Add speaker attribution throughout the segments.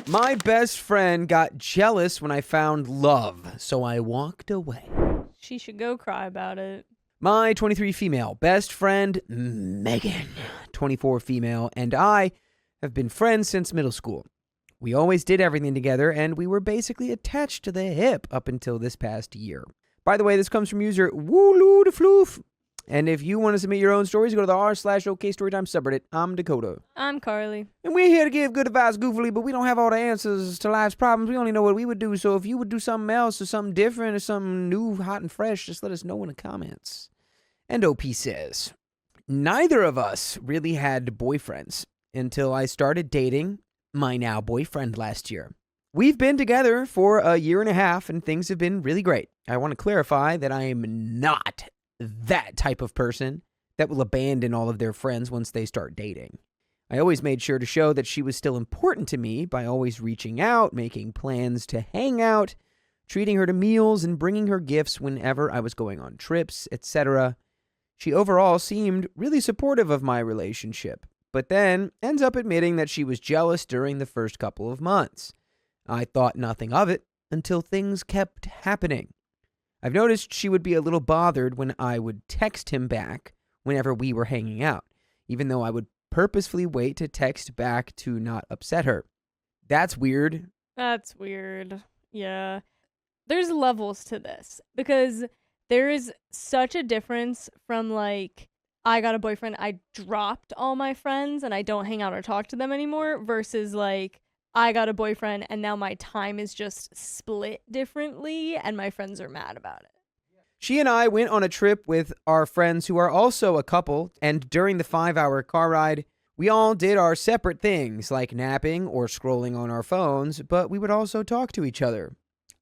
Speaker 1: My best friend got jealous when I found love, so I walked away.
Speaker 2: She should go cry about it.
Speaker 1: My 23 female best friend, Megan, 24 female, and I have been friends since middle school. We always did everything together, and we were basically attached to the hip up until this past year. By the way, this comes from user WoolooDeFloof. And if you want to submit your own stories, go to the r/OK Storytime subreddit. I'm Dakota.
Speaker 2: I'm Carly.
Speaker 1: And we're here to give good advice goofily, but we don't have all the answers to life's problems. We only know what we would do. So if you would do something else or something different or something new, hot, and fresh, just let us know in the comments. And OP says, neither of us really had boyfriends until I started dating my now boyfriend last year. We've been together for a year and a half, and things have been really great. I want to clarify that I am not that type of person that will abandon all of their friends once they start dating. I always made sure to show that she was still important to me by always reaching out, making plans to hang out, treating her to meals, and bringing her gifts whenever I was going on trips, etc. She overall seemed really supportive of my relationship, but then ends up admitting that she was jealous during the first couple of months. I thought nothing of it until things kept happening. I've noticed she would be a little bothered when I would text him back whenever we were hanging out, even though I would purposefully wait to text back to not upset her. That's weird.
Speaker 2: That's weird. Yeah. There's levels to this because there is such a difference from like, I got a boyfriend, I dropped all my friends and I don't hang out or talk to them anymore versus like, I got a boyfriend and now my time is just split differently and my friends are mad about it.
Speaker 1: She and I went on a trip with our friends who are also a couple, and during the 5-hour car ride, we all did our separate things like napping or scrolling on our phones, but we would also talk to each other.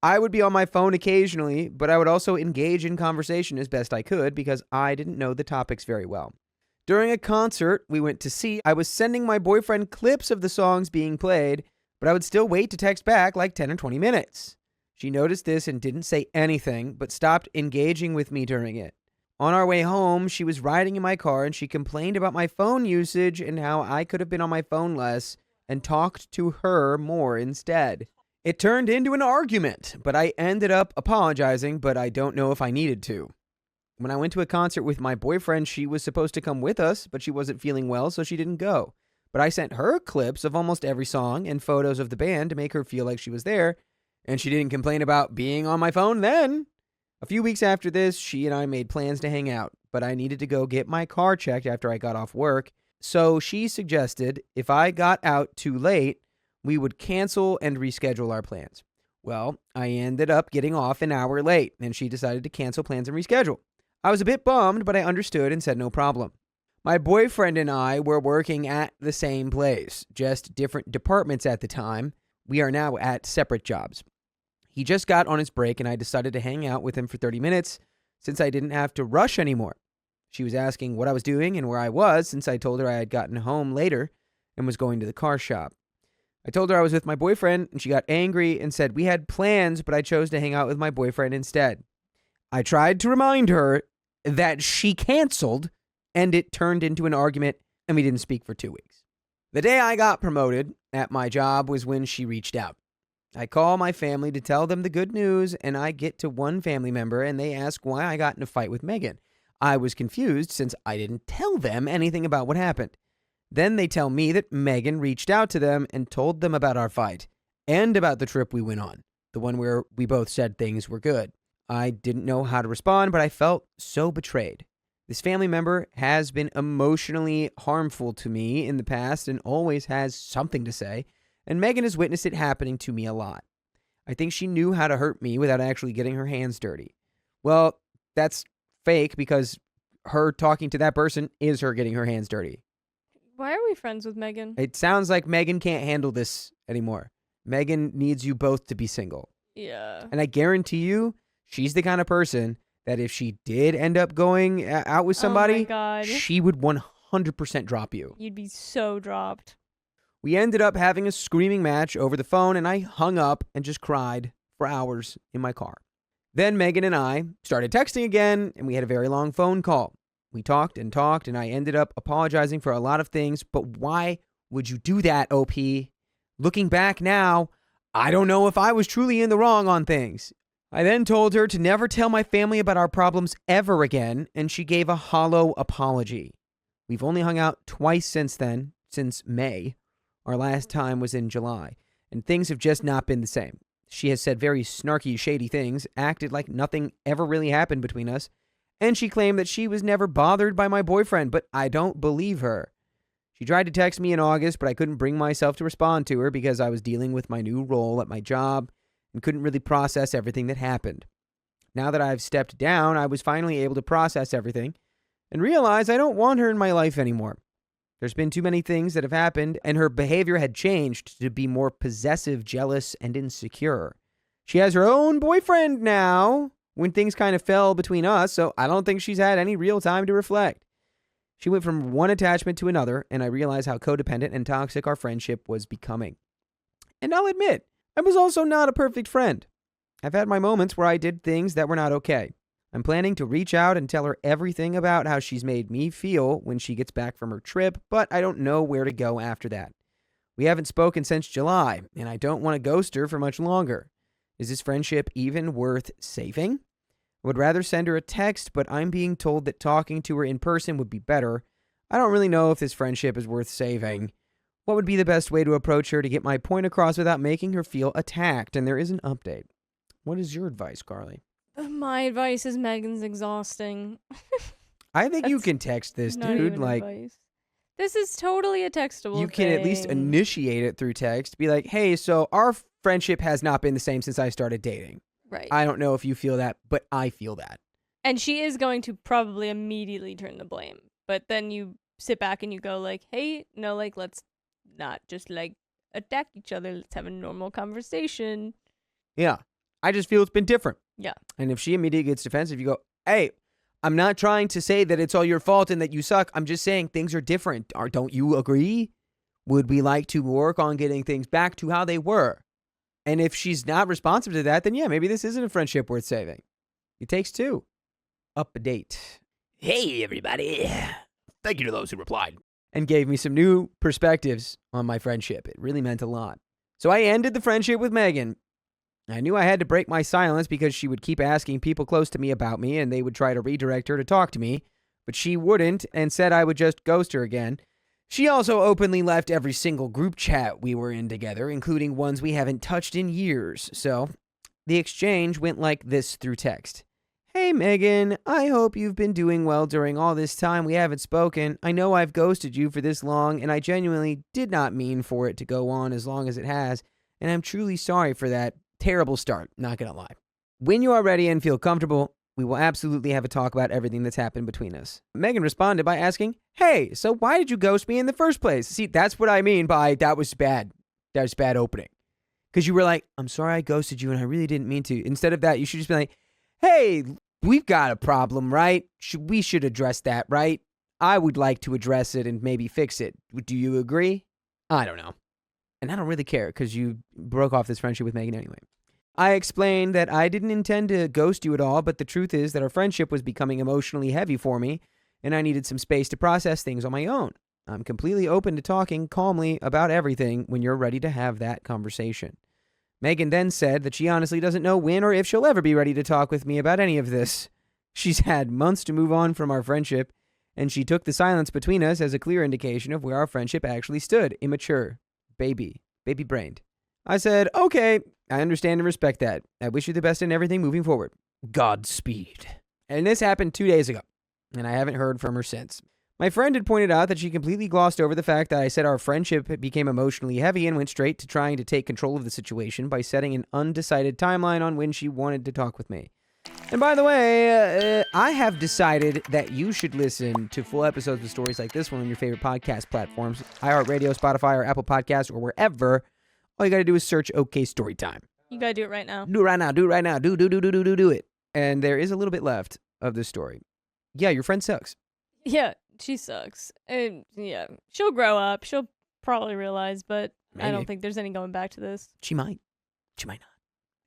Speaker 1: I would be on my phone occasionally, but I would also engage in conversation as best I could because I didn't know the topics very well. During a concert we went to see, I was sending my boyfriend clips of the songs being played, but I would still wait to text back like 10 or 20 minutes. She noticed this and didn't say anything, but stopped engaging with me during it. On our way home, she was riding in my car and she complained about my phone usage and how I could have been on my phone less and talked to her more instead. It turned into an argument, but I ended up apologizing, but I don't know if I needed to. When I went to a concert with my boyfriend, she was supposed to come with us, but she wasn't feeling well, so she didn't go. But I sent her clips of almost every song and photos of the band to make her feel like she was there, and she didn't complain about being on my phone then. A few weeks after this, she and I made plans to hang out, but I needed to go get my car checked after I got off work, so she suggested if I got out too late, we would cancel and reschedule our plans. Well, I ended up getting off an hour late, and she decided to cancel plans and reschedule. I was a bit bummed, but I understood and said no problem. My boyfriend and I were working at the same place, just different departments at the time. We are now at separate jobs. He just got on his break and I decided to hang out with him for 30 minutes since I didn't have to rush anymore. She was asking what I was doing and where I was since I told her I had gotten home later and was going to the car shop. I told her I was with my boyfriend and she got angry and said we had plans, but I chose to hang out with my boyfriend instead. I tried to remind her that she canceled and it turned into an argument, and we didn't speak for 2 weeks. The day I got promoted at my job was when she reached out. I call my family to tell them the good news, and I get to one family member, and they ask why I got in a fight with Megan. I was confused since I didn't tell them anything about what happened. Then they tell me that Megan reached out to them and told them about our fight, and about the trip we went on, the one where we both said things were good. I didn't know how to respond, but I felt so betrayed. This family member has been emotionally harmful to me in the past and always has something to say, and Megan has witnessed it happening to me a lot. I think she knew how to hurt me without actually getting her hands dirty. Well, that's fake because her talking to that person is her getting her hands dirty.
Speaker 2: Why are we friends with Megan?
Speaker 1: It sounds like Megan can't handle this anymore. Megan needs you both to be single.
Speaker 2: Yeah.
Speaker 1: And I guarantee you, she's the kind of person that if she did end up going out with somebody,
Speaker 2: oh my God,
Speaker 1: she would 100% drop you.
Speaker 2: You'd be so dropped.
Speaker 1: We ended up having a screaming match over the phone, and I hung up and just cried for hours in my car. Then Megan and I started texting again, and we had a very long phone call. We talked, and I ended up apologizing for a lot of things, but why would you do that, OP? Looking back now, I don't know if I was truly in the wrong on things. I then told her to never tell my family about our problems ever again, and she gave a hollow apology. We've only hung out twice since then, since May. Our last time was in July, and things have just not been the same. She has said very snarky, shady things, acted like nothing ever really happened between us, and she claimed that she was never bothered by my boyfriend, but I don't believe her. She tried to text me in August, but I couldn't bring myself to respond to her because I was dealing with my new role at my job and couldn't really process everything that happened. Now that I've stepped down, I was finally able to process everything and realize I don't want her in my life anymore. There's been too many things that have happened, and her behavior had changed to be more possessive, jealous, and insecure. She has her own boyfriend now when things kind of fell between us, so I don't think she's had any real time to reflect. She went from one attachment to another, and I realized how codependent and toxic our friendship was becoming. And I'll admit, I was also not a perfect friend. I've had my moments where I did things that were not okay. I'm planning to reach out and tell her everything about how she's made me feel when she gets back from her trip, but I don't know where to go after that. We haven't spoken since July, and I don't want to ghost her for much longer. Is this friendship even worth saving? I would rather send her a text, but I'm being told that talking to her in person would be better. I don't really know if this friendship is worth saving. What would be the best way to approach her to get my point across without making her feel attacked? And there is an update. What is your advice, Carly?
Speaker 2: My advice is Megan's exhausting.
Speaker 1: I think you can text this, dude. Like,
Speaker 2: advice. This is totally a textable
Speaker 1: you can
Speaker 2: thing.
Speaker 1: at least initiate it through text. Be like, hey, so our friendship has not been the same since I started dating.
Speaker 2: Right.
Speaker 1: I don't know if you feel that, but I feel that.
Speaker 2: And she is going to probably immediately turn the blame. But then you sit back and you go like, hey, no, like, let's not just like attack each other. Let's have a normal conversation.
Speaker 1: Yeah. I just feel it's been different.
Speaker 2: Yeah.
Speaker 1: And if she immediately gets defensive, you go, hey, I'm not trying to say that it's all your fault and that you suck. I'm just saying things are different. Don't you agree? Would we like to work on getting things back to how they were? And if she's not responsive to that, then yeah, maybe this isn't a friendship worth saving. It takes two. Update. Hey, everybody. Thank you to those who replied and gave me some new perspectives on my friendship. It really meant a lot. So I ended the friendship with Megan. I knew I had to break my silence because she would keep asking people close to me about me and they would try to redirect her to talk to me, but she wouldn't and said I would just ghost her again. She also openly left every single group chat we were in together, including ones we haven't touched in years. So the exchange went like this through text. Hey, Megan, I hope you've been doing well during all this time we haven't spoken. I know I've ghosted you for this long, and I genuinely did not mean for it to go on as long as it has, and I'm truly sorry for that. Terrible start, not gonna lie. When you are ready and feel comfortable, we will absolutely have a talk about everything that's happened between us. Megan responded by asking, hey, so why did you ghost me in the first place? See, that's what I mean by that was bad. That was bad opening. Because you were like, I'm sorry I ghosted you and I really didn't mean to. Instead of that, you should just be like, hey, we've got a problem, right? We should address that, right? I would like to address it and maybe fix it. Do you agree? I don't know. And I don't really care because you broke off this friendship with Megan anyway. I explained that I didn't intend to ghost you at all, but the truth is that our friendship was becoming emotionally heavy for me, and I needed some space to process things on my own. I'm completely open to talking calmly about everything when you're ready to have that conversation. Megan then said that she honestly doesn't know when or if she'll ever be ready to talk with me about any of this. She's had months to move on from our friendship, and she took the silence between us as a clear indication of where our friendship actually stood. Immature. Baby-brained. I said, okay, I understand and respect that. I wish you the best in everything moving forward. Godspeed. And this happened 2 days ago, and I haven't heard from her since. My friend had pointed out that she completely glossed over the fact that I said our friendship became emotionally heavy and went straight to trying to take control of the situation by setting an undecided timeline on when she wanted to talk with me. And by the way, I have decided that you should listen to full episodes of stories like this one on your favorite podcast platforms, iHeartRadio, Spotify, or Apple Podcasts, or wherever. All you got to do is search OK Storytime.
Speaker 2: You got to do it right now.
Speaker 1: Do it right now. Do it right now. Do it. And there is a little bit left of this story. Yeah, your friend sucks.
Speaker 2: Yeah, she sucks. And yeah, she'll grow up. She'll probably realize, but
Speaker 1: Maybe.
Speaker 2: I don't think there's any going back to this.
Speaker 1: She might. She might not.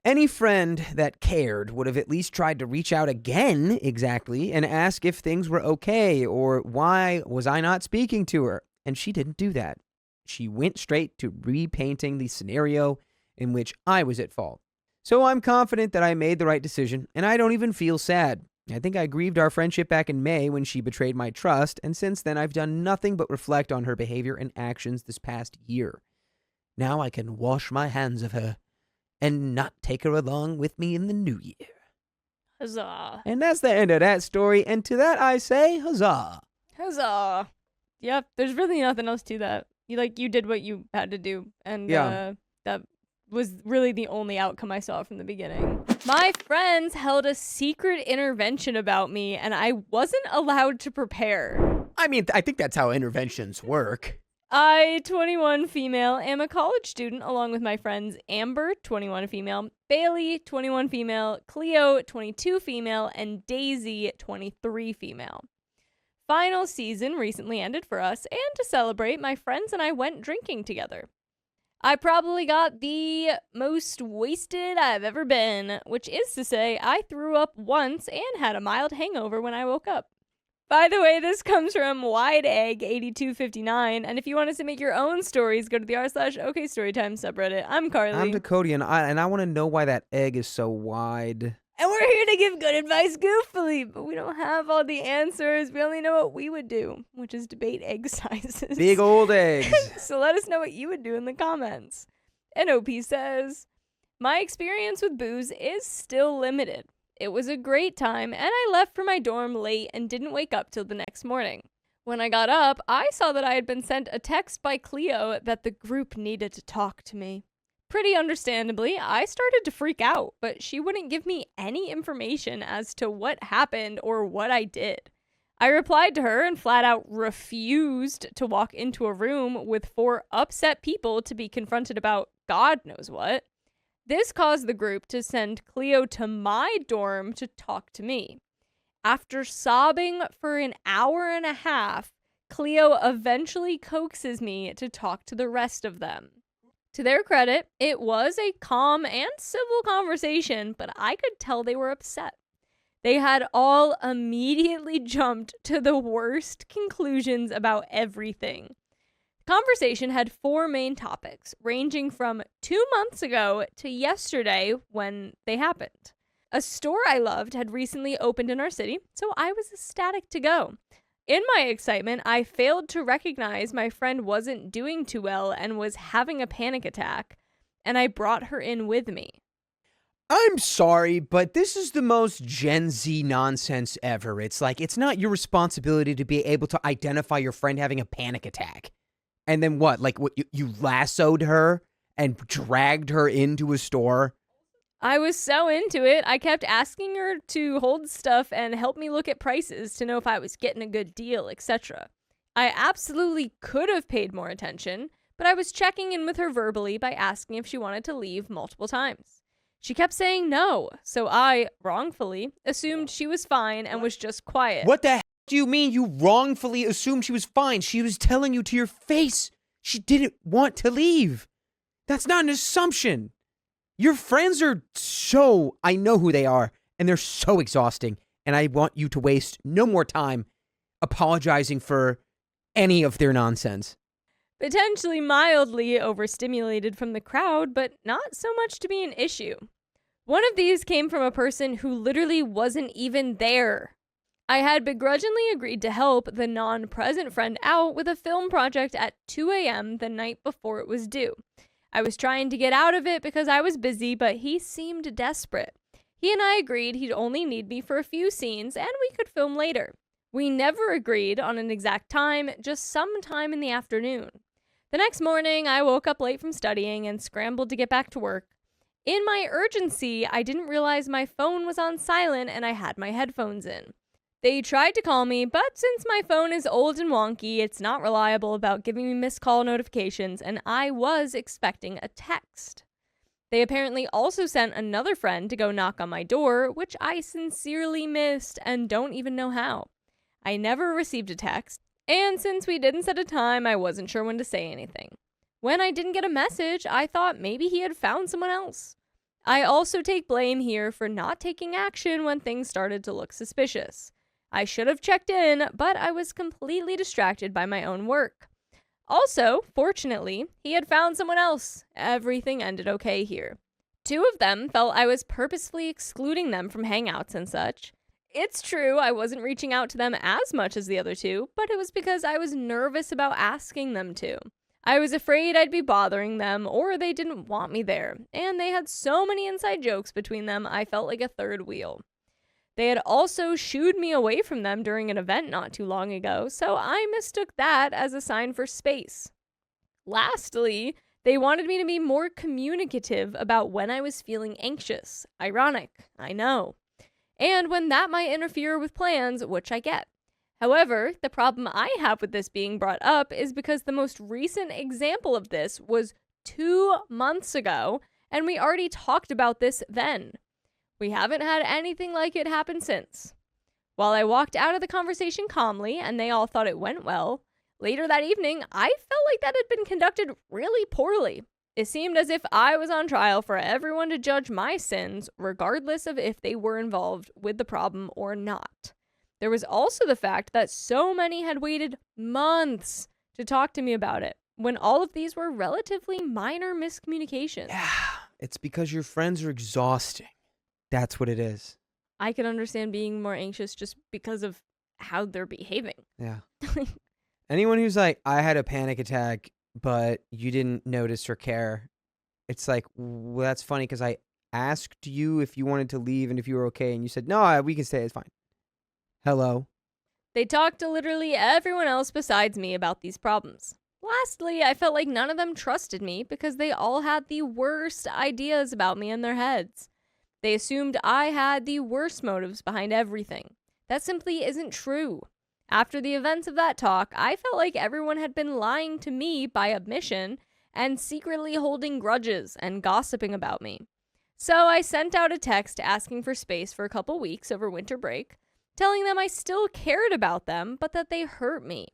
Speaker 1: Any friend that cared would have at least tried to reach out again, exactly, and ask if things were okay or why was I not speaking to her. And she didn't do that. she went straight to repainting the scenario in which I was at fault. So I'm confident that I made the right decision, and I don't even feel sad. I think I grieved our friendship back in May when she betrayed my trust, and since then I've done nothing but reflect on her behavior and actions this past year. Now I can wash my hands of her and not take her along with me in the new year.
Speaker 2: Huzzah.
Speaker 1: And that's the end of that story, and to that I say huzzah.
Speaker 2: Huzzah. Yep, there's really nothing else to that. You did what you had to do, and that was really the only outcome I saw from the beginning. My friends held a secret intervention about me, and I wasn't allowed to prepare.
Speaker 1: I mean, I think that's how interventions work.
Speaker 2: I, 21 female, am a college student along with my friends Amber, 21 female, Bailey, 21 female, Cleo, 22 female, and Daisy, 23 female. Final season recently ended for us, and to celebrate, my friends and I went drinking together. I probably got the most wasted I've ever been, which is to say I threw up once and had a mild hangover when I woke up. By the way, this comes from WideEgg8259, and if you want us to make your own stories, go to the r/OKStorytime subreddit. I'm Carly.
Speaker 1: I'm Dakota, and I want to know why that egg is so wide.
Speaker 2: And we're here to give good advice goofily, but we don't have all the answers. We only know what we would do, which is debate egg sizes.
Speaker 1: Big old eggs.
Speaker 2: So let us know what you would do in the comments. And OP says, my experience with booze is still limited. It was a great time, and I left for my dorm late and didn't wake up till the next morning. When I got up, I saw that I had been sent a text by Cleo that the group needed to talk to me. Pretty understandably, I started to freak out, but she wouldn't give me any information as to what happened or what I did. I replied to her and flat out refused to walk into a room with 4 upset people to be confronted about God knows what. This caused the group to send Cleo to my dorm to talk to me. After sobbing for an hour and a half, Cleo eventually coaxes me to talk to the rest of them. To their credit, it was a calm and civil conversation, but I could tell they were upset. They had all immediately jumped to the worst conclusions about everything. The conversation had 4 main topics, ranging from 2 months ago to yesterday when they happened. A store I loved had recently opened in our city, so I was ecstatic to go. In my excitement, I failed to recognize my friend wasn't doing too well and was having a panic attack, and I brought her in with me.
Speaker 1: I'm sorry, but this is the most Gen Z nonsense ever. It's like, it's not your responsibility to be able to identify your friend having a panic attack. And then what? Like, what, you lassoed her and dragged her into a store?
Speaker 2: I was so into it, I kept asking her to hold stuff and help me look at prices to know if I was getting a good deal, etc. I absolutely could have paid more attention, but I was checking in with her verbally by asking if she wanted to leave multiple times. She kept saying no, so I, wrongfully, assumed she was fine and was just quiet.
Speaker 1: What the hell do you mean you wrongfully assumed she was fine? She was telling you to your face she didn't want to leave. That's not an assumption. Your friends are I know who they are, and they're so exhausting, and I want you to waste no more time apologizing for any of their nonsense.
Speaker 2: Potentially mildly overstimulated from the crowd, but not so much to be an issue. One of these came from a person who literally wasn't even there. I had begrudgingly agreed to help the non-present friend out with a film project at 2 a.m. the night before it was due. I was trying to get out of it because I was busy, but he seemed desperate. He and I agreed he'd only need me for a few scenes and we could film later. We never agreed on an exact time, just sometime in the afternoon. The next morning, I woke up late from studying and scrambled to get back to work. In my urgency, I didn't realize my phone was on silent and I had my headphones in. They tried to call me, but since my phone is old and wonky, it's not reliable about giving me missed call notifications, and I was expecting a text. They apparently also sent another friend to go knock on my door, which I sincerely missed and don't even know how. I never received a text, and since we didn't set a time, I wasn't sure when to say anything. When I didn't get a message, I thought maybe he had found someone else. I also take blame here for not taking action when things started to look suspicious. I should have checked in, but I was completely distracted by my own work. Also, fortunately, he had found someone else. Everything ended okay here. 2 of them felt I was purposefully excluding them from hangouts and such. It's true, I wasn't reaching out to them as much as the other 2, but it was because I was nervous about asking them to. I was afraid I'd be bothering them, or they didn't want me there, and they had so many inside jokes between them, I felt like a third wheel. They had also shooed me away from them during an event not too long ago, so I mistook that as a sign for space. Lastly, they wanted me to be more communicative about when I was feeling anxious. Ironic, I know. And when that might interfere with plans, which I get. However, the problem I have with this being brought up is because the most recent example of this was 2 months ago, and we already talked about this then. We haven't had anything like it happen since. While I walked out of the conversation calmly and they all thought it went well, later that evening, I felt like that had been conducted really poorly. It seemed as if I was on trial for everyone to judge my sins, regardless of if they were involved with the problem or not. There was also the fact that so many had waited months to talk to me about it, when all of these were relatively minor miscommunications.
Speaker 1: Yeah, it's because your friends are exhausting. That's what it is.
Speaker 2: I could understand being more anxious just because of how they're behaving.
Speaker 1: Yeah. Anyone who's like, I had a panic attack, but you didn't notice or care. It's like, well, that's funny because I asked you if you wanted to leave and if you were okay, and you said, no, we can stay, it's fine. Hello?
Speaker 2: They talked to literally everyone else besides me about these problems. Lastly, I felt like none of them trusted me because they all had the worst ideas about me in their heads. They assumed I had the worst motives behind everything. That simply isn't true. After the events of that talk, I felt like everyone had been lying to me by omission and secretly holding grudges and gossiping about me. So I sent out a text asking for space for a couple weeks over winter break, telling them I still cared about them, but that they hurt me.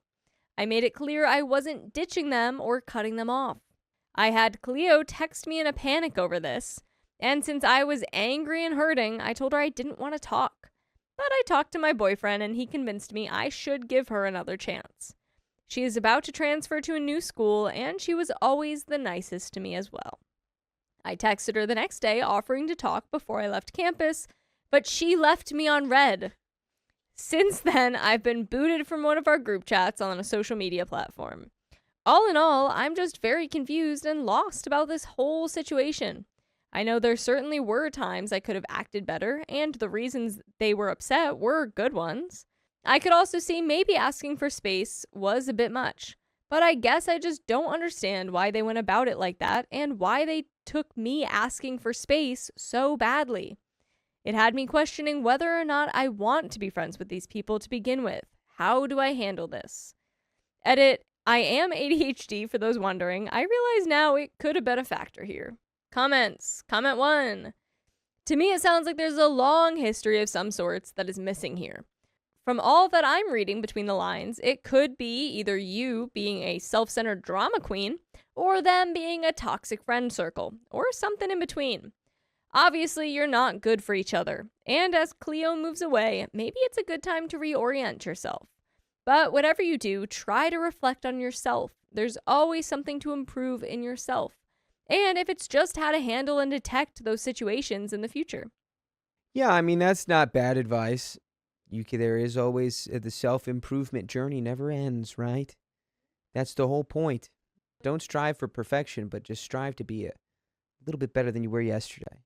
Speaker 2: I made it clear I wasn't ditching them or cutting them off. I had Cleo text me in a panic over this, and since I was angry and hurting, I told her I didn't want to talk. But I talked to my boyfriend and he convinced me I should give her another chance. She is about to transfer to a new school and she was always the nicest to me as well. I texted her the next day offering to talk before I left campus, but she left me on red. Since then, I've been booted from one of our group chats on a social media platform. All in all, I'm just very confused and lost about this whole situation. I know there certainly were times I could have acted better, and the reasons they were upset were good ones. I could also see maybe asking for space was a bit much, but I guess I just don't understand why they went about it like that and why they took me asking for space so badly. It had me questioning whether or not I want to be friends with these people to begin with. How do I handle this? Edit, I am ADHD for those wondering. I realize now it could have been a factor here. Comments. Comment 1. To me, it sounds like there's a long history of some sorts that is missing here. From all that I'm reading between the lines, it could be either you being a self-centered drama queen or them being a toxic friend circle, or something in between. Obviously, you're not good for each other, and as Cleo moves away, maybe it's a good time to reorient yourself. But whatever you do, try to reflect on yourself. There's always something to improve in yourself. And if it's just how to handle and detect those situations in the future.
Speaker 1: Yeah, I mean, that's not bad advice. There is always the self-improvement journey never ends, right? That's the whole point. Don't strive for perfection, but just strive to be a little bit better than you were yesterday.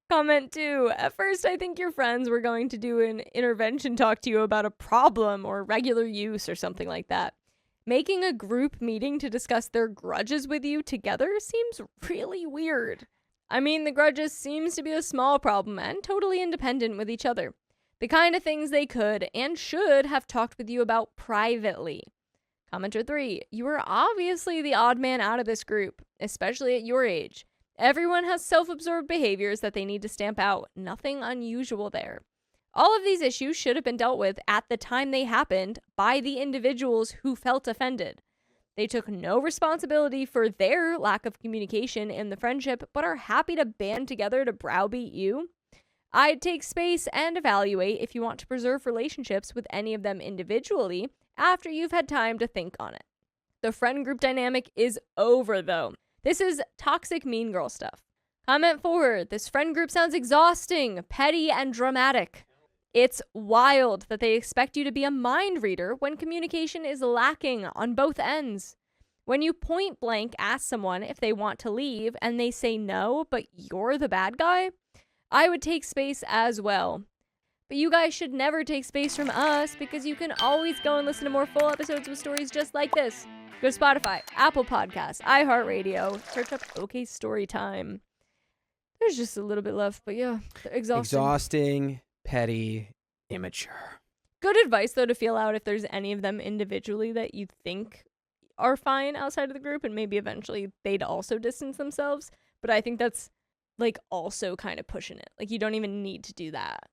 Speaker 2: Comment 2. At first, I think your friends were going to do an intervention talk to you about a problem or regular use or something like that. Making a group meeting to discuss their grudges with you together seems really weird. I mean, the grudges seems to be a small problem and totally independent with each other. The kind of things they could and should have talked with you about privately. Commenter 3. You are obviously the odd man out of this group, especially at your age. Everyone has self-absorbed behaviors that they need to stamp out. Nothing unusual there. All of these issues should have been dealt with at the time they happened by the individuals who felt offended. They took no responsibility for their lack of communication in the friendship, but are happy to band together to browbeat you. I'd take space and evaluate if you want to preserve relationships with any of them individually after you've had time to think on it. The friend group dynamic is over, though. This is toxic mean girl stuff. Comment 4. This friend group sounds exhausting, petty, and dramatic. It's wild that they expect you to be a mind reader when communication is lacking on both ends. When you point blank ask someone if they want to leave and they say no, but you're the bad guy, I would take space as well. But you guys should never take space from us because you can always go and listen to more full episodes with stories just like this. Go to Spotify, Apple Podcasts, iHeartRadio, search up OK Storytime. There's just a little bit left, but yeah,
Speaker 1: exhausting, petty, immature.
Speaker 2: Good advice, though, to feel out if there's any of them individually that you think are fine outside of the group, and maybe eventually they'd also distance themselves. But I think that's, like, also kind of pushing it. Like, you don't even need to do that.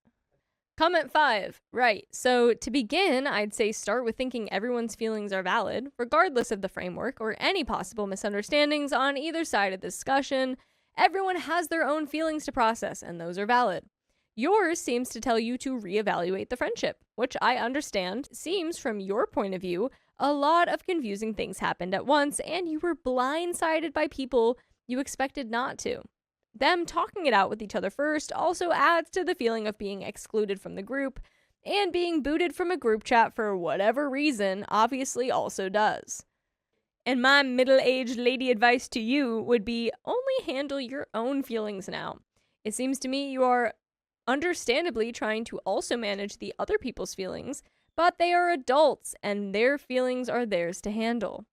Speaker 2: Comment 5. Right. So to begin, I'd say start with thinking everyone's feelings are valid, regardless of the framework or any possible misunderstandings on either side of the discussion. Everyone has their own feelings to process, and those are valid. Yours seems to tell you to reevaluate the friendship, which I understand seems, from your point of view, a lot of confusing things happened at once, and you were blindsided by people you expected not to. Them talking it out with each other first also adds to the feeling of being excluded from the group, and being booted from a group chat for whatever reason obviously also does. And my middle-aged lady advice to you would be only handle your own feelings now. It seems to me you are understandably trying to also manage the other people's feelings, but they are adults and their feelings are theirs to handle.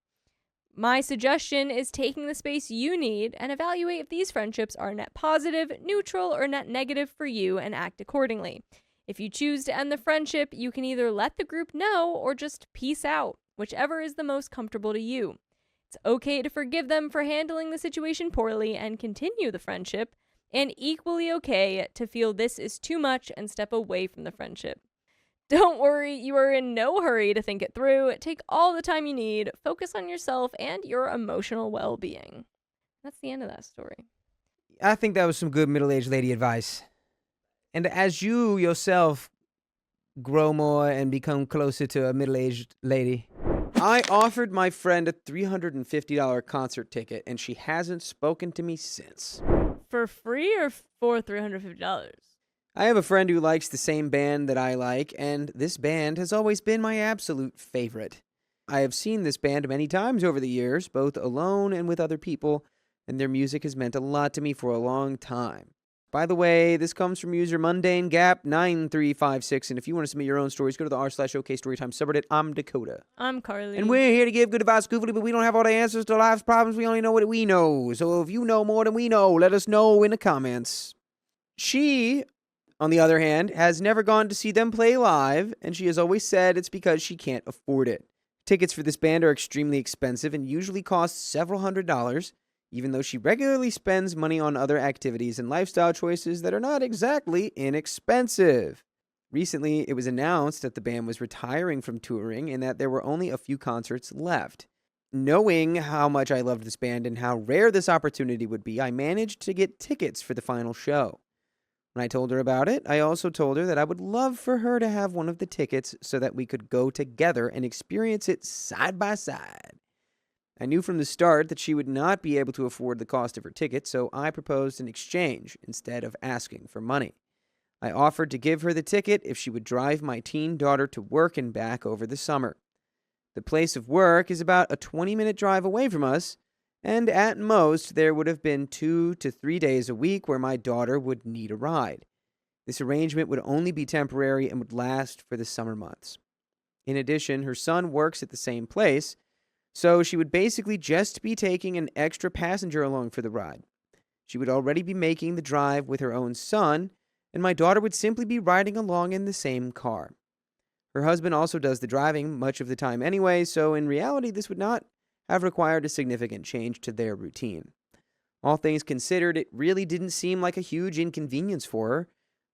Speaker 2: My suggestion is taking the space you need and evaluate if these friendships are net positive, neutral, or net negative for you and act accordingly. If you choose to end the friendship, you can either let the group know or just peace out, whichever is the most comfortable to you. It's okay to forgive them for handling the situation poorly and continue the friendship, and equally okay to feel this is too much and step away from the friendship. Don't worry, you are in no hurry to think it through. Take all the time you need, focus on yourself and your emotional well-being. That's the end of that story.
Speaker 1: I think that was some good middle-aged lady advice. And as you yourself grow more and become closer to a middle-aged lady, I offered my friend a $350 concert ticket, and she hasn't spoken to me since.
Speaker 2: For free or for $350?
Speaker 1: I have a friend who likes the same band that I like, and this band has always been my absolute favorite. I have seen this band many times over the years, both alone and with other people, and their music has meant a lot to me for a long time. By the way, this comes from user MundaneGap9356, and if you want to submit your own stories, go to the r/OK Storytime subreddit. I'm Dakota.
Speaker 2: I'm Carly.
Speaker 1: And we're here to give good advice goofily, but we don't have all the answers to life's problems. We only know what we know. So if you know more than we know, let us know in the comments. She, on the other hand, has never gone to see them play live, and she has always said it's because she can't afford it. Tickets for this band are extremely expensive and usually cost several $100s, even though she regularly spends money on other activities and lifestyle choices that are not exactly inexpensive. Recently, it was announced that the band was retiring from touring and that there were only a few concerts left. Knowing how much I loved this band and how rare this opportunity would be, I managed to get tickets for the final show. When I told her about it, I also told her that I would love for her to have one of the tickets so that we could go together and experience it side by side. I knew from the start that she would not be able to afford the cost of her ticket, so I proposed an exchange instead of asking for money. I offered to give her the ticket if she would drive my teen daughter to work and back over the summer. The place of work is about a 20-minute drive away from us, and at most there would have been 2 to 3 days a week where my daughter would need a ride. This arrangement would only be temporary and would last for the summer months. In addition, her son works at the same place, so she would basically just be taking an extra passenger along for the ride. She would already be making the drive with her own son, and my daughter would simply be riding along in the same car. Her husband also does the driving much of the time anyway, so in reality this would not have required a significant change to their routine. All things considered, it really didn't seem like a huge inconvenience for her.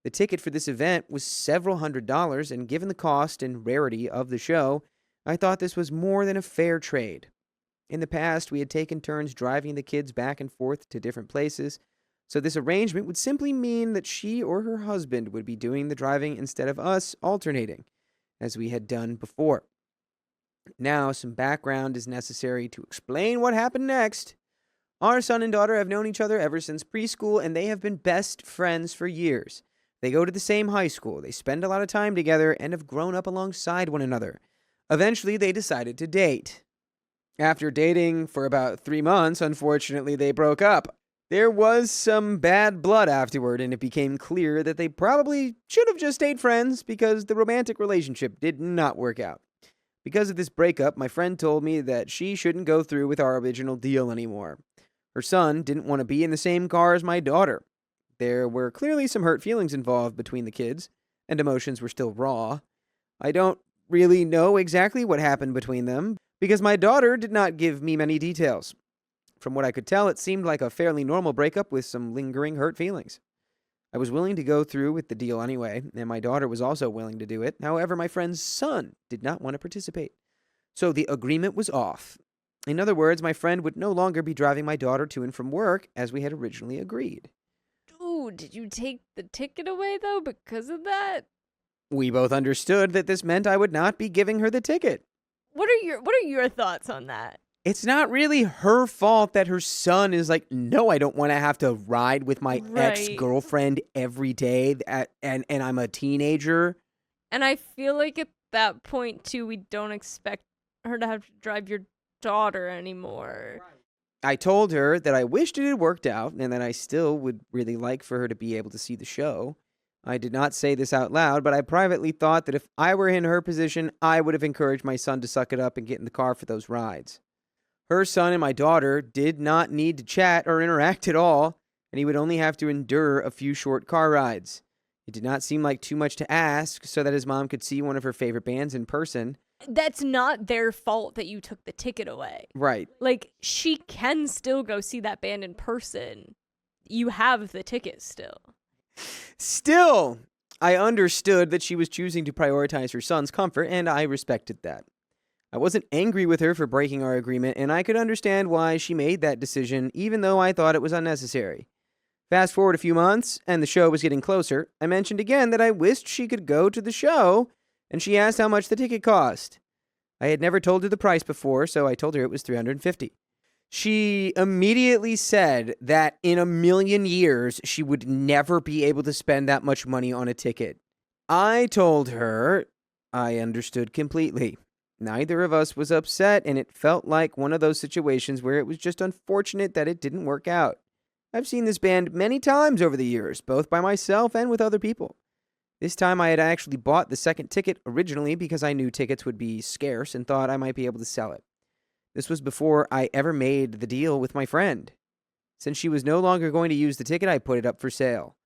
Speaker 1: The ticket for this event was several $100s, and given the cost and rarity of the show, I thought this was more than a fair trade. In the past, we had taken turns driving the kids back and forth to different places, so this arrangement would simply mean that she or her husband would be doing the driving instead of us alternating, as we had done before. Now, some background is necessary to explain what happened next. Our son and daughter have known each other ever since preschool, and they have been best friends for years. They go to the same high school, they spend a lot of time together, and have grown up alongside one another. Eventually, they decided to date. After dating for about 3 months, unfortunately, they broke up. There was some bad blood afterward, and it became clear that they probably should have just stayed friends because the romantic relationship did not work out. Because of this breakup, my friend told me that she shouldn't go through with our original deal anymore. Her son didn't want to be in the same car as my daughter. There were clearly some hurt feelings involved between the kids, and emotions were still raw. I don't really know exactly what happened between them, because my daughter did not give me many details. From what I could tell, it seemed like a fairly normal breakup with some lingering hurt feelings. I was willing to go through with the deal anyway, and my daughter was also willing to do it. However, my friend's son did not want to participate. So the agreement was off. In other words, my friend would no longer be driving my daughter to and from work as we had originally agreed.
Speaker 2: Dude, did you take the ticket away though because of that?
Speaker 1: We both understood that this meant I would not be giving her the ticket.
Speaker 2: What are your thoughts on that?
Speaker 1: It's not really her fault that her son is like, no, I don't want to have to ride with my
Speaker 2: Right.
Speaker 1: ex-girlfriend every day, and I'm a teenager.
Speaker 2: And I feel like at that point too, we don't expect her to have to drive your daughter anymore.
Speaker 1: I told her that I wished it had worked out and that I still would really like for her to be able to see the show. I did not say this out loud, but I privately thought that if I were in her position, I would have encouraged my son to suck it up and get in the car for those rides. Her son and my daughter did not need to chat or interact at all, and he would only have to endure a few short car rides. It did not seem like too much to ask so that his mom could see one of her favorite bands in person.
Speaker 2: That's not their fault that you took the ticket away.
Speaker 1: Right.
Speaker 2: Like, she can still go see that band in person. You have the ticket still.
Speaker 1: Still, I understood that she was choosing to prioritize her son's comfort, and I respected that. I wasn't angry with her for breaking our agreement, and I could understand why she made that decision, even though I thought it was unnecessary. Fast forward a few months, and the show was getting closer. I mentioned again that I wished she could go to the show, and she asked how much the ticket cost. I had never told her the price before, so I told her it was $350. She immediately said that in a million years, she would never be able to spend that much money on a ticket. I told her I understood completely. Neither of us was upset, and it felt like one of those situations where it was just unfortunate that it didn't work out. I've seen this band many times over the years, both by myself and with other people. This time I had actually bought the second ticket originally because I knew tickets would be scarce and thought I might be able to sell it. This was before I ever made the deal with my friend. Since she was no longer going to use the ticket, I put it up for sale.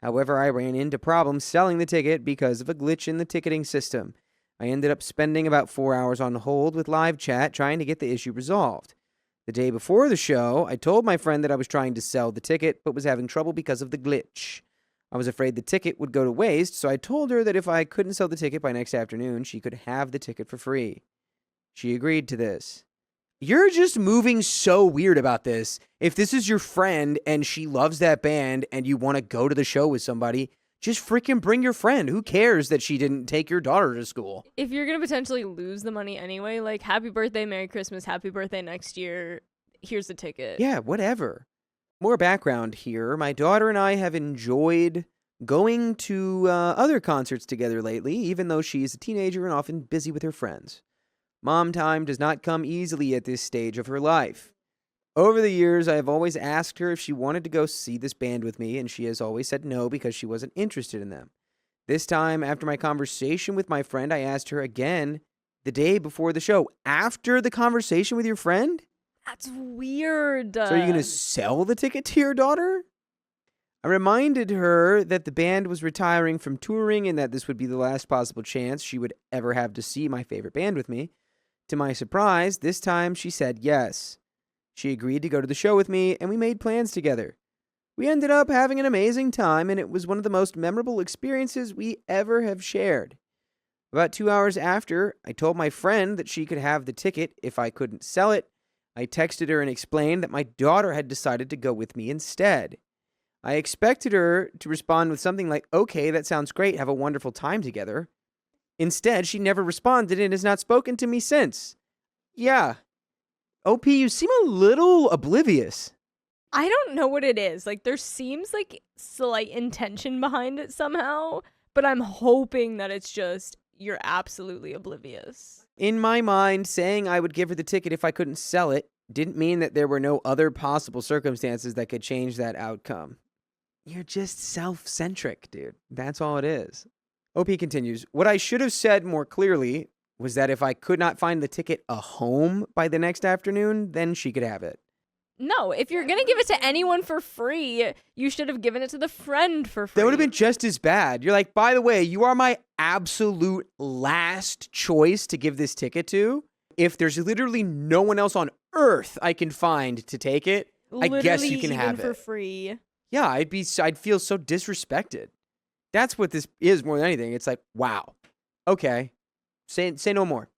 Speaker 1: However, I ran into problems selling the ticket because of a glitch in the ticketing system. I ended up spending about 4 hours on hold with live chat trying to get the issue resolved. The day before the show, I told my friend that I was trying to sell the ticket but was having trouble because of the glitch. I was afraid the ticket would go to waste, so I told her that if I couldn't sell the ticket by next afternoon, she could have the ticket for free. She agreed to this. You're just moving so weird about this. If this is your friend and she loves that band and you want to go to the show with somebody, just freaking bring your friend. Who cares that she didn't take your daughter to school?
Speaker 2: If you're going to potentially lose the money anyway, like, happy birthday, Merry Christmas, happy birthday next year, here's the ticket.
Speaker 1: Yeah, whatever. More background here. My daughter and I have enjoyed going to other concerts together lately, even though she's a teenager and often busy with her friends. Mom time does not come easily at this stage of her life. Over the years, I have always asked her if she wanted to go see this band with me, and she has always said no because she wasn't interested in them. This time, after my conversation with my friend, I asked her again the day before the show. After the conversation with your friend?
Speaker 2: That's weird.
Speaker 1: So are you going to sell the ticket to your daughter? I reminded her that the band was retiring from touring and that this would be the last possible chance she would ever have to see my favorite band with me. To my surprise, this time she said yes. She agreed to go to the show with me, and we made plans together. We ended up having an amazing time, and it was one of the most memorable experiences we ever have shared. About 2 hours after, I told my friend that she could have the ticket if I couldn't sell it. I texted her and explained that my daughter had decided to go with me instead. I expected her to respond with something like, "Okay, that sounds great, have a wonderful time together." Instead, she never responded and has not spoken to me since. Yeah. OP, you seem a little oblivious.
Speaker 2: I don't know what it is. Like, there seems like slight intention behind it somehow, but I'm hoping that it's just you're absolutely oblivious.
Speaker 1: In my mind, saying I would give her the ticket if I couldn't sell it didn't mean that there were no other possible circumstances that could change that outcome. You're just self-centric, dude. That's all it is. OP continues, what I should have said more clearly was that if I could not find the ticket a home by the next afternoon, then she could have it.
Speaker 2: No, if you're going to give it to anyone for free, you should have given it to the friend for free.
Speaker 1: That would have been just as bad. You're like, by the way, you are my absolute last choice to give this ticket to. If there's literally no one else on earth I can find to take it,
Speaker 2: Literally,
Speaker 1: I guess you can have
Speaker 2: for
Speaker 1: it.
Speaker 2: free.
Speaker 1: Yeah, I'd feel so disrespected. That's what this is more than anything. It's like, wow. Okay. Say no more.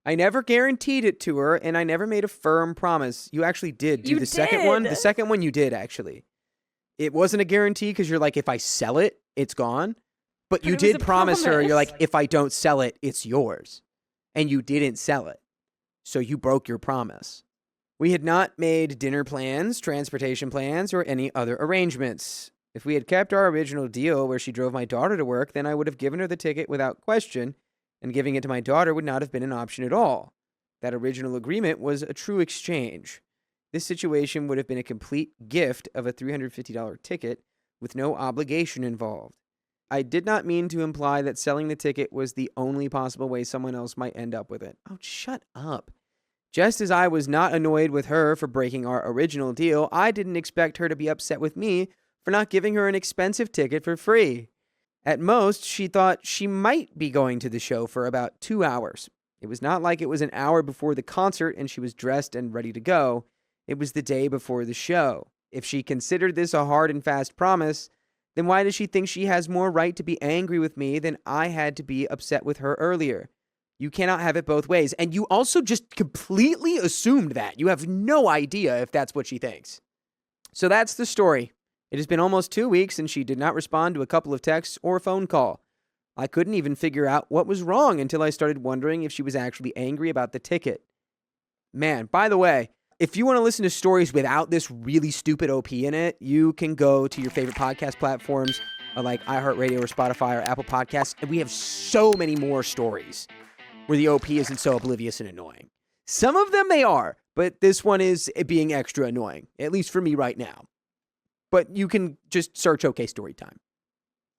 Speaker 1: I never guaranteed it to her, and I never made a firm promise. You actually did do
Speaker 2: You
Speaker 1: the second one.
Speaker 2: did.
Speaker 1: The second one you did, actually. It wasn't a guarantee because you're like, if I sell it, it's gone. But you
Speaker 2: it was
Speaker 1: did
Speaker 2: a
Speaker 1: promise her, you're
Speaker 2: promise.
Speaker 1: like, if I don't sell it, it's yours. And you didn't sell it. So you broke your promise. We had not made dinner plans, transportation plans, or any other arrangements. If we had kept our original deal where she drove my daughter to work, then I would have given her the ticket without question, and giving it to my daughter would not have been an option at all. That original agreement was a true exchange. This situation would have been a complete gift of a $350 ticket with no obligation involved. I did not mean to imply that selling the ticket was the only possible way someone else might end up with it. Oh, shut up. Just as I was not annoyed with her for breaking our original deal, I didn't expect her to be upset with me for not giving her an expensive ticket for free. At most, she thought she might be going to the show for about 2 hours. It was not like it was an hour before the concert and she was dressed and ready to go. It was the day before the show. If she considered this a hard and fast promise, then why does she think she has more right to be angry with me than I had to be upset with her earlier? You cannot have it both ways. And you also just completely assumed that. You have no idea if that's what she thinks. So that's the story. It has been almost 2 weeks and she did not respond to a couple of texts or a phone call. I couldn't even figure out what was wrong until I started wondering if she was actually angry about the ticket. Man, by the way, if you want to listen to stories without this really stupid OP in it, you can go to your favorite podcast platforms like iHeartRadio or Spotify or Apple Podcasts, and we have so many more stories where the OP isn't so oblivious and annoying. Some of them they are, but this one is being extra annoying, at least for me right now. But you can just search OK Storytime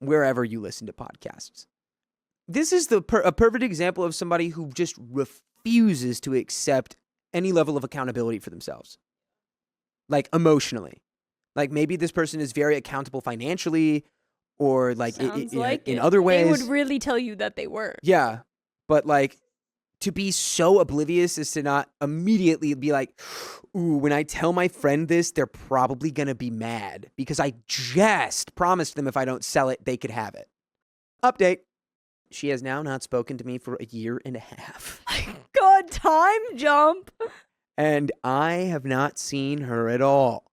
Speaker 1: wherever you listen to podcasts. This is a perfect example of somebody who just refuses to accept any level of accountability for themselves. Like emotionally. Like maybe this person is very accountable financially or like
Speaker 2: Sounds
Speaker 1: in other ways.
Speaker 2: They would really tell you that they were.
Speaker 1: Yeah. But like to be so oblivious is to not immediately be like, ooh, when I tell my friend this, they're probably going to be mad because I just promised them if I don't sell it, they could have it. Update. She has now not spoken to me for 1.5 years.
Speaker 2: God, time jump.
Speaker 1: And I have not seen her at all.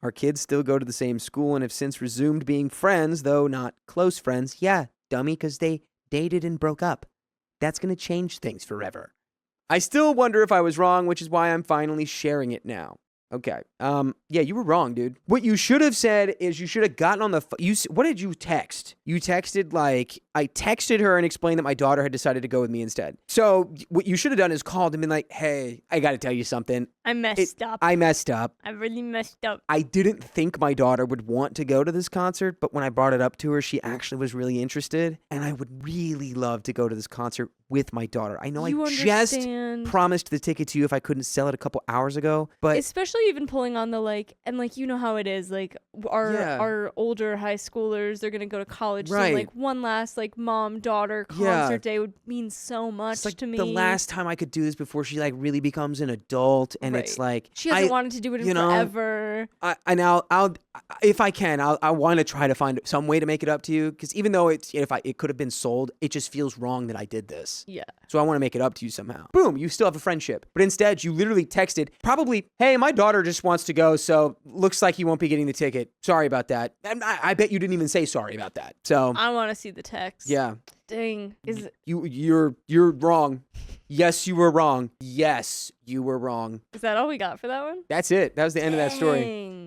Speaker 1: Our kids still go to the same school and have since resumed being friends, though not close friends. Yeah, dummy, because they dated and broke up. That's going to change things forever. I still wonder if I was wrong, which is why I'm finally sharing it now. Okay. Yeah, you were wrong, dude. What you should have said is you should have gotten on the what did you text? You texted like, I texted her and explained that my daughter had decided to go with me instead. So what you should have done is called and been like, hey, I got to tell you something.
Speaker 2: I messed up.
Speaker 1: I messed up.
Speaker 2: I really messed up.
Speaker 1: I didn't think my daughter would want to go to this concert, but when I brought it up to her, she actually was really interested. And I would really love to go to this concert with my daughter. I know
Speaker 2: You
Speaker 1: I just
Speaker 2: understand.
Speaker 1: promised the ticket to you if I couldn't sell it a couple hours ago, but
Speaker 2: Especially even pulling on the you know how it is, like our older high schoolers, they're gonna go to college,
Speaker 1: Right.
Speaker 2: so like one last like mom daughter concert
Speaker 1: Yeah.
Speaker 2: day would mean so much
Speaker 1: it's like
Speaker 2: to me.
Speaker 1: the last time I could do this before she like really becomes an adult, and it's
Speaker 2: Right.
Speaker 1: like
Speaker 2: She hasn't wanted to do it in forever.
Speaker 1: I'll if I can, I want to try to find some way to make it up to you, because even though it could have been sold, it just feels wrong that I did this.
Speaker 2: Yeah.
Speaker 1: So I want to make it up to you somehow. Boom, you still have a friendship. But instead, you literally texted, probably, hey, my daughter just wants to go, so looks like you won't be getting the ticket. Sorry about that. And I bet you didn't even say sorry about that. So
Speaker 2: I want to see the text.
Speaker 1: yeah.
Speaker 2: Dang.
Speaker 1: You're wrong. Yes, you were wrong. Yes, you were wrong.
Speaker 2: Is that all we got for that one?
Speaker 1: That's it. That was the end of that story.
Speaker 2: Dang.